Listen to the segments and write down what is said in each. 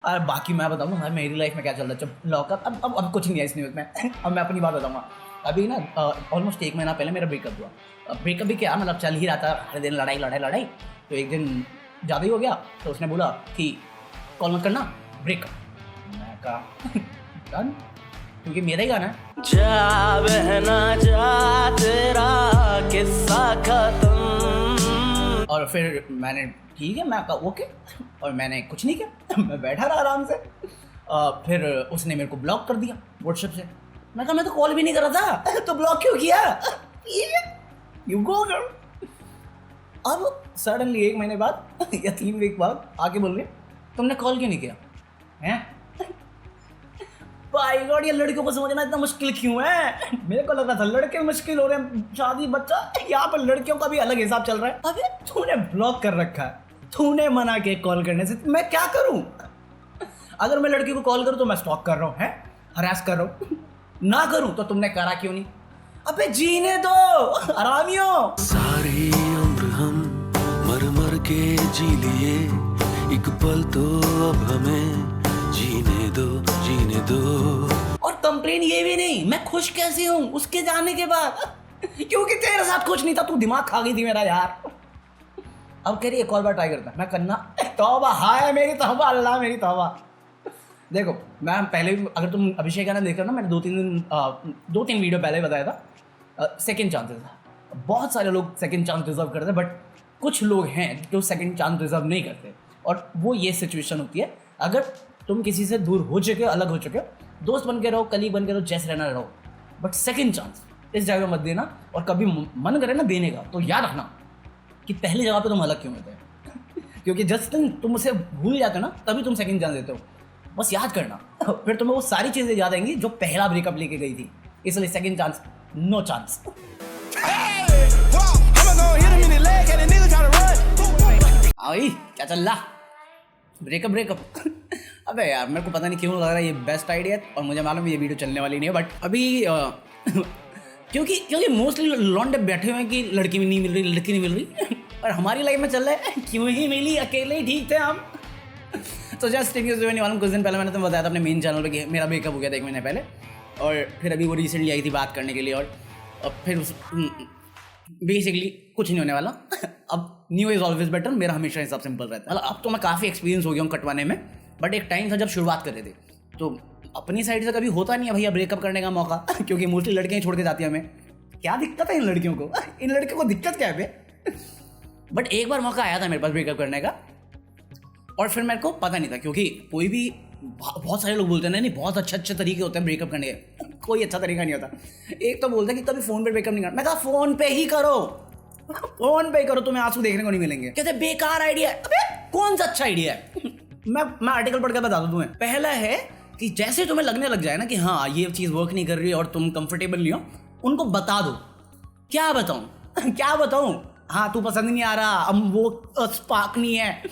और बाकी मैं बताऊँ भाई मेरी लाइफ में क्या चल रहा है। जब लॉकअप अब कुछ नहीं है इस न्यूज़ में। अब मैं अपनी बात बताऊँगा। अभी ना ऑलमोस्ट 1 महीना पहले मेरा ब्रेकअप हुआ। ब्रेकअप भी क्या मतलब चल ही रहा था, हर दिन लड़ाई। तो एक दिन ज़्यादा ही हो गया तो उसने बोला कि कॉल मत करना, ब्रेकअप। मैं कहा डन, क्योंकि मेरा ही गाना है। जा बहना जा तेरा किस्सा खत्म। और फिर मैंने ठीक है, मैं कहा ओके, और मैंने कुछ नहीं किया। मैं बैठा रहा आराम से। फिर उसने मेरे को ब्लॉक कर दिया व्हाट्सएप से। मैं कहा मैं तो कॉल भी नहीं कर रहा था, तो ब्लॉक क्यों किया? You go girl. अब सडनली 1 महीने बाद या 3 वीक बाद आके बोल रहे तुमने कॉल क्यों नहीं किया हैं? भाई गॉड, ये लड़कियों को समझना इतना मुश्किल क्यों है? मेरे को लग रहा था लड़के मुश्किल हो रहे हैं, शादी बच्चा। यहाँ पर लड़कियों का भी अलग हिसाब चल रहा है। अबे तूने ब्लॉक कर रखा है, तूने मना किया कॉल करने से, मैं क्या करूं? अगर मैं लड़की को कॉल करूं तो मैं स्टॉक कर रहा हूं, है हरास कर रहा हूं। ना करूं तो तुमने करा क्यों नहीं? अबे जीने दो आरामियों। सारी उम्र हम मर मर के जी लिए, एक पल तो अब हमें जीने दो। और कंप्लेन ये भी नहीं मैं खुश कैसे हूं उसके जाने के बाद, क्योंकि तेरे साथ कुछ नहीं था, तू दिमाग खा गई थी मेरा यार। अब कह रही एक और बार ट्राई करता मैं करना। तौबा, हाय मेरी तौबा, अल्लाह मेरी तौबा। देखो मैं पहले भी, अगर तुम अभिषेक का ना देख रहे हो ना, मैंने 2-3 वीडियो पहले बताया था सेकंड चांसेस। बहुत सारे लोग सेकंड चांस डिजर्व करते हैं, बट कुछ लोग हैं जो सेकंड चांस डिजर्व नहीं करते। और वो ये सिचुएशन होती है अगर तुम किसी से दूर हो चुके हो, अलग हो चुके हो, दोस्त बन के रहो, कलीग बन के रहो, जैसे रहना रहो, बट सेकंड चांस इस जगह मत देना। और कभी मन करे ना देने का तो याद रखना कि पहली जगह पे तुम अलग क्यों होते हैं। क्योंकि जस्ट तुम उसे भूल जाते हो ना, तभी तुम सेकंड चांस देते हो। बस याद करना, फिर तुम्हें वो सारी चीज़ें याद आएंगी जो पहला ब्रेकअप लेके गई थी। इसलिए सेकंड चांस नो चांस। आई क्या चल रहा? ब्रेकअप। अबे यार मेरे को पता नहीं क्यों लग रहा है ये बेस्ट आइडिया है, और मुझे मालूम है ये वीडियो चलने वाली नहीं है, बट अभी क्योंकि मोस्टली लौंडे बैठे हुए हैं कि लड़की भी नहीं मिल रही, लड़की नहीं मिल रही। और हमारी लाइफ में चल रहा है क्यों ही मिली, अकेले ही ठीक थे हम। तो जस्ट न्यूज़ होने वाला कुछ दिन पहले मैंने तुम्हें बताया था अपने मेन चैनल पे कि मेरा ब्रेकअप हो गया था 1 महीने पहले। और फिर अभी वो रिसेंटली आई थी बात करने के लिए, और फिर बेसिकली कुछ नहीं होने वाला। अब न्यू इज़ ऑलवेज बेटर, मेरा हमेशा हिसाब सिंपल रहता है। मतलब अब तो मैं काफ़ी एक्सपीरियंस हो गया हूँ कटवाने में, बट एक टाइम था जब शुरुआत कर रहे थे तो अपनी साइड से कभी होता नहीं है भैया ब्रेकअप करने का मौका। क्योंकि मोस्टली लड़कियाँ छोड़ के जाती हैं हमें। क्या दिक्कत है इन लड़कियों को? इन लड़कियों को दिक्कत क्या है? बट एक बार मौका आया था मेरे पास ब्रेकअप करने का, और फिर मेरे को पता नहीं था, क्योंकि कोई भी, बहुत सारे लोग बोलते हैं नहीं बहुत अच्छे तरीके होते हैं ब्रेकअप करने के। कोई अच्छा तरीका नहीं होता। एक तो बोलता है कि कभी फ़ोन पे ब्रेकअप नहीं करना। मैं कहा फ़ोन पे ही करो, फ़ोन पे ही करो, तुम्हें आंसू देखने को नहीं मिलेंगे। कहते बेकार आइडिया है। अबे कौन सा अच्छा आइडिया है? मैं आर्टिकल पढ़ के बता दूं तुम्हें। पहला है कि जैसे तुम्हें लगने लग जाए ना कि हाँ ये चीज़ वर्क नहीं कर रही और तुम कंफर्टेबल नहीं हो, उनको बता दो। क्या बताऊं? हाँ तू पसंद नहीं आ रहा, अब वो स्पार्क नहीं है,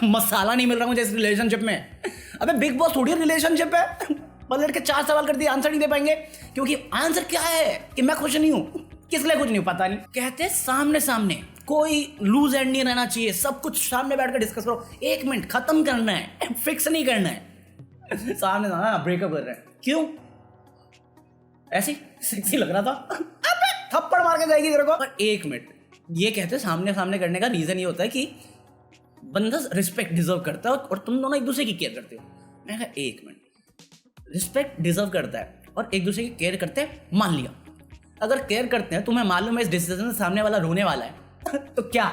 मसाला नहीं मिल रहा मुझे इस रिलेशनशिप में। अबे बिग बॉस थोड़ी रिलेशनशिप है। पर लड़के 4 सवाल कर दिए, आंसर नहीं दे पाएंगे, क्योंकि आंसर क्या है कि मैं खुश नहीं हूँ। किस लिए कुछ नहीं पता नहीं। कहते सामने कोई लूज एंड नहीं रहना चाहिए, सब कुछ सामने बैठ कर डिस्कस करो। 1 मिनट खत्म करना है, फिक्स नहीं करना है। सामने ब्रेकअप कर रहे हैं क्यों? ऐसी सेक्सी लग रहा था, थप्पड़ मार के जाएगी तेरे को। पर 1 मिनट, ये कहते सामने करने का रीजन ये होता है कि बंदा रिस्पेक्ट डिजर्व करता है और तुम दोनों एक दूसरे की केयर करते हो। मैं कहा 1 मिनट, रिस्पेक्ट डिजर्व करता है और एक दूसरे की केयर करते हैं, मान लिया। अगर केयर करते हैं, तुम्हें मालूम है इस डिसीजन से सामने वाला रोने वाला है, तो क्या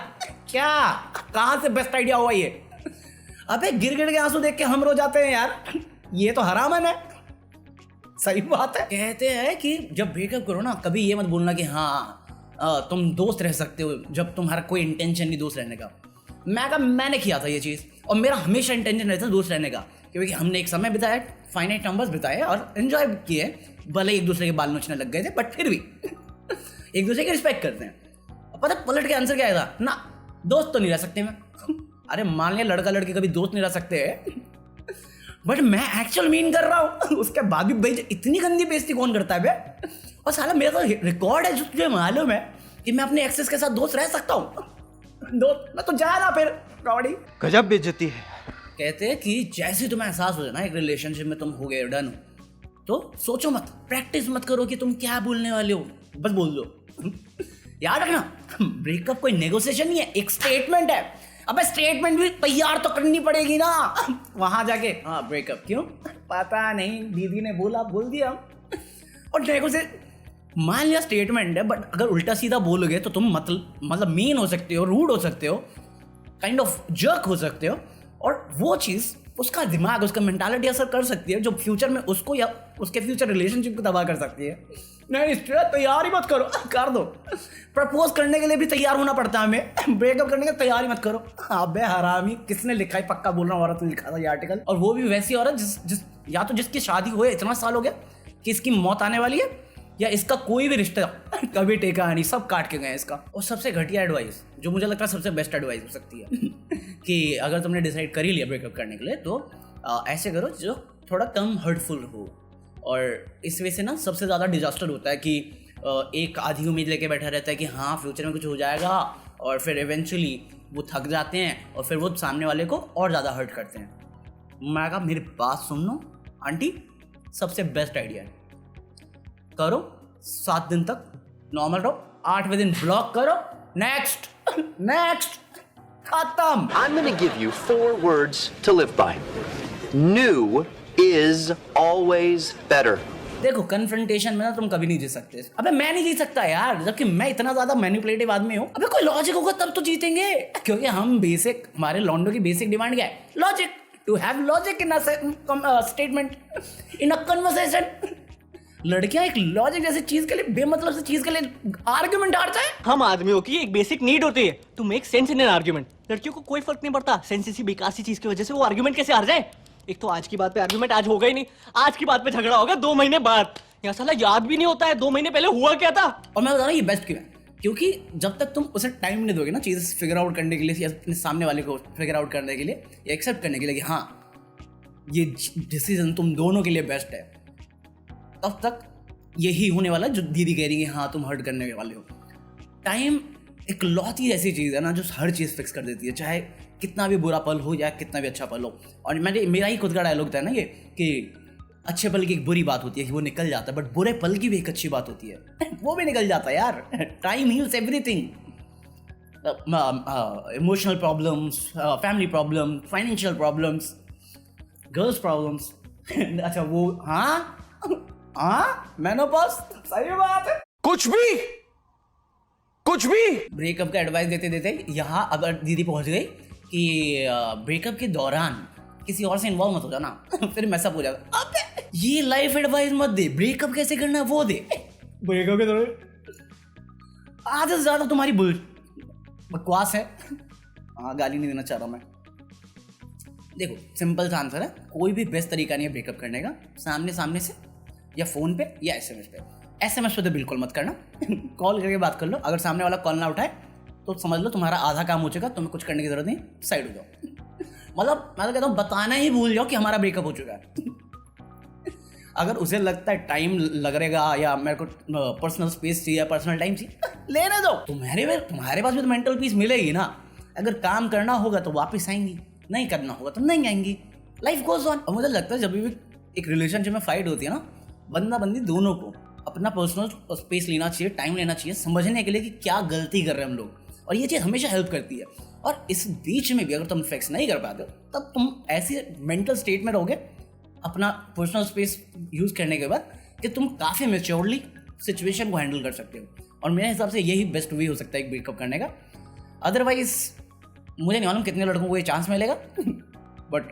कहाँ से बेस्ट आइडिया हुआ ये? अबे गिर के आंसू देख के हम रो जाते हैं यार, ये तो हरामन है। सही बात है। कहते हैं कि जब ब्रेकअप करो ना, कभी ये मत बोलना कि हाँ तुम दोस्त रह सकते हो, जब तुम्हारा कोई इंटेंशन नहीं दोस्त रहने का। मैंने किया था ये चीज़, और मेरा हमेशा इंटेंशन रहता है दोस्त रहने का, क्योंकि हमने एक समय बिताया, फाइनाइट नंबर्स बिताए और एंजॉय किए। भले एक दूसरे के बाल नोचने लग गए थे, बट फिर भी एक दूसरे की रिस्पेक्ट करते हैं। पता पलट के आंसर क्या आएगा ना, दोस्त तो नहीं रह सकते मैं। अरे मान लिया लड़का लड़की कभी दोस्त नहीं रह सकते, बट मैं एक्चुअल मीन कर रहा हूँ। उसके बाद भी भाई इतनी गंदी बेइज्जती कौन करता है बे? और साला मेरा तो रिकॉर्ड है, जो तुझे मालूम है कि मैं अपने एक्सेस के साथ दोस्त रह सकता हूँ। दोस्त मैं तो जा रहा फिर कबड्डी। गजब बेइज्जती है। कहते हैं कि जैसे तुम्हें एहसास हो जाए ना एक रिलेशनशिप में तुम हो गए डन हो, तो सोचो मत, प्रैक्टिस मत करो कि तुम क्या बोलने वाले हो, बस बोल दो। याद रखना, ब्रेकअप कोई नेगोशिएशन नहीं है, एक स्टेटमेंट है। अबे स्टेटमेंट भी तैयार तो करनी पड़ेगी ना वहां जाके। हाँ ब्रेकअप क्यों, पता नहीं, दीदी ने बोला, बोल दिया। और नेगोशिएशन, मान लिया स्टेटमेंट है, बट अगर उल्टा सीधा बोलोगे तो तुम मतलब मीन हो सकते हो, रूड हो सकते हो, काइंड ऑफ जर्क हो सकते हो, और वो चीज़ उसका दिमाग, उसका मेंटालिटी असर कर सकती है जो फ्यूचर में उसको या उसके फ्यूचर रिलेशनशिप को तबाह कर सकती है। नहीं, तैयार ही मत करो, कर दो। प्रपोज करने के लिए भी तैयार होना पड़ता है हमें, ब्रेकअप करने के लिए तैयार ही मत करो। अबे हरामी, किसने लिखा है, पक्का बोल रहा हूँ, औरत ने लिखा था ये आर्टिकल, और वो भी वैसी औरत जिस या तो जिसकी शादी हुए इतना साल हो गया कि इसकी मौत आने वाली है, या इसका कोई भी रिश्ता कभी टेका नहीं, सब काट के गए इसका। और सबसे घटिया एडवाइस, जो मुझे लगता है सबसे बेस्ट एडवाइस हो सकती है कि अगर तुमने डिसाइड कर ही लिया ब्रेकअप करने के लिए, तो ऐसे करो जो थोड़ा कम हर्टफुल हो। और इस वजह से ना सबसे ज़्यादा डिजास्टर होता है कि एक आधी उम्मीद लेके बैठा रहता है कि हाँ फ्यूचर में कुछ हो जाएगा, और फिर इवेंचुअली वो थक जाते हैं और फिर वो सामने वाले को और ज़्यादा हर्ट करते हैं। मैं कहा मेरी बात सुन लो आंटी, सबसे बेस्ट आइडिया है, करो 7 दिन तक नॉर्मल रहो, 8वें दिन ब्लॉक करो, नेक्स्ट खत्म। I'm going to give you 4 words to live by. New is always better. देखो कन्फ्रंटेशन में ना तुम कभी नहीं जीत सकते। अबे मैं नहीं जीत सकता यार, जबकि मैं इतना ज्यादा मैनिपुलेटिव आदमी हूँ। अबे कोई लॉजिक होगा तब तो जीतेंगे, क्योंकि हम बेसिक, हमारे लॉन्डो की बेसिक डिमांड क्या है, logic, to have logic in a statement, in a conversation. लड़कियां एक लॉजिक जैसी चीज के लिए, बेमतलब से चीज के लिए आर्गुमेंट हारता है। हम आदमियों की एक बेसिक नीड होती है to make sense in an argument. लड़कियों को कोई फर्क नहीं पड़ता सेंस इसी बेकार सी चीज की वजह से वो आर्गुमेंट कैसे हार जाए। एक तो आज की बात पे आर्गुमेंट आज होगा ही नहीं, आज की बात पे झगड़ा होगा 2 महीने बाद। यहाँ साला याद भी नहीं होता है 2 महीने पहले हुआ क्या था। और मैं बता रहा हूँ ये बेस्ट क्यों है, क्योंकि जब तक तुम उसे टाइम नहीं दोगे ना चीज़ फिगर आउट करने के लिए, या अपने सामने वाले को फिगर आउट करने के लिए, या एक्सेप्ट करने के लिए कि हाँ ये डिसीजन तुम दोनों के लिए बेस्ट है, तब तक यही होने वाला जो दीदी कह रही है, हाँ तुम हर्ट करने वाले हो। टाइम एक लौती ऐसी चीज़ है ना जो हर चीज़ फिक्स कर देती है, चाहे कितना भी बुरा पल हो या कितना भी अच्छा पल हो। और मेरा ही खुद का डायलॉग था ना ये, कि अच्छे पल की एक बुरी बात होती है कि वो निकल जाता है, बट बुरे पल की भी एक अच्छी बात होती है वो भी निकल जाता है यार। Time heals everything, emotional problems, family problem, financial problems, girls problems. अच्छा वो हाँ मेनोपॉज, सही बात है। कुछ भी ब्रेकअप का एडवाइस देते देते यहाँ अगर दीदी पहुंच गई कि ब्रेकअप के दौरान किसी और से इन्वॉल्व मत हो जाना फिर मैसअप हो जाएगा। अबे ये लाइफ एडवाइस मत दे, ब्रेकअप कैसे करना है वो दे। ब्रेकअप के दौरान आधे से ज्यादा तुम्हारी बकवास है। हाँ गाली नहीं देना चाह रहा मैं। देखो सिंपल सा आंसर है, कोई भी बेस्ट तरीका नहीं है ब्रेकअप करने का, सामने से या फोन पे या एसएमएस पे। एसएमएस पे तो बिल्कुल मत करना कॉल करके बात कर लो, अगर सामने वाला कॉल ना उठाए तो समझ लो तुम्हारा आधा काम हो चुका, तुम्हें कुछ करने की जरूरत नहीं, साइड हो जाओ। मतलब मैं तो कहता हूँ बताना ही भूल जाओ कि हमारा ब्रेकअप हो चुका है। अगर उसे लगता है टाइम लगेगा या मेरे को पर्सनल स्पेस चाहिए, पर्सनल टाइम चाहिए, लेने दो। तुम्हारे पास भी तो मेंटल पीस मिलेगी ना। अगर काम करना होगा तो वापस आएंगी, नहीं करना होगा तो नहीं आएंगी, लाइफ गोज ऑन। और मुझे लगता है जब भी एक रिलेशनशिप में फाइट होती है ना, बंदा बंदी दोनों को अपना पर्सनल स्पेस लेना चाहिए, टाइम लेना चाहिए समझने के लिए कि क्या गलती कर रहे हैं हम लोग, और ये चीज़ हमेशा हेल्प करती है। और इस बीच में भी अगर तुम फिक्स नहीं कर पाते हो तब तुम ऐसे मेंटल स्टेट में रहोगे अपना पर्सनल स्पेस यूज़ करने के बाद कि तुम काफ़ी मैच्योरली सिचुएशन को हैंडल कर सकते हो। और मेरे हिसाब से यही बेस्ट वे हो सकता है एक ब्रेकअप करने का। अदरवाइज मुझे नहीं मालूम कितने लड़कों को ये चांस मिलेगा बट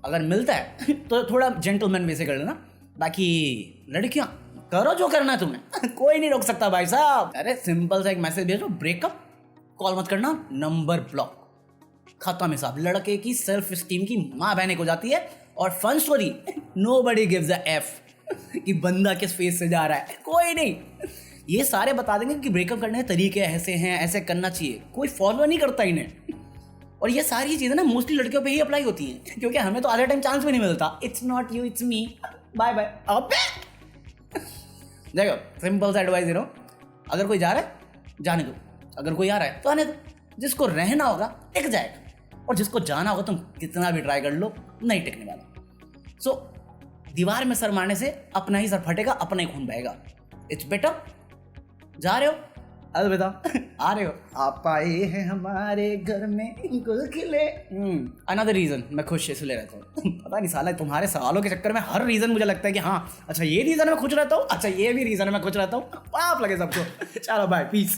अगर मिलता है तो थोड़ा जेंटलमैन वे से कर लेना। बाकी लड़कियां करो जो करना है तुम्हें कोई नहीं रोक सकता भाई साहब। अरे सिंपल सा एक मैसेज भेजो, ब्रेकअप, कॉल मत करना, नंबर ब्लॉक, खत्म हिसाब। लड़के की सेल्फ स्टीम की माँ बहने को जाती है। और fun story, nobody gives a F कि बंदा किस फेस से जा रहा है, कोई नहीं। ये सारे बता देंगे कि ब्रेकअप करने के तरीके ऐसे हैं, ऐसे करना चाहिए, कोई फॉलो नहीं करता इन्हें। और ये सारी चीजें ना मोस्टली लड़कियों पे ही अप्लाई होती हैं, क्योंकि हमें तो आधे टाइम चांस भी नहीं मिलता। It's not you, it's me, bye bye. अबे देखो सिंपल सा एडवाइस दे रहा हूँ, अगर कोई जा रहा है जाने दो, अगर कोई आ रहा है तो आने दो। जिसको रहना होगा टिक जाएगा, और जिसको जाना होगा तुम कितना भी ट्राई कर लो, नहीं टिकने वाला। सो दीवार में सर मारने से अपना ही सर फटेगा, अपना ही खून बहेगा। It's better. जा रहे हो? अरे बेटा आ रहे हो? आप आए हैं हमारे घर में गुल खिले। अनदर रीजन मैं खुश इसलिए रहता हूँ। पता नहीं साला तुम्हारे सवालों के चक्कर में हर रीजन मुझे लगता है कि हाँ अच्छा ये रीजन मैं खुश रहता हूँ, अच्छा ये भी रीजन मैं खुश रहता हूँ। आप लगे सबको। चलो बाय, पीस।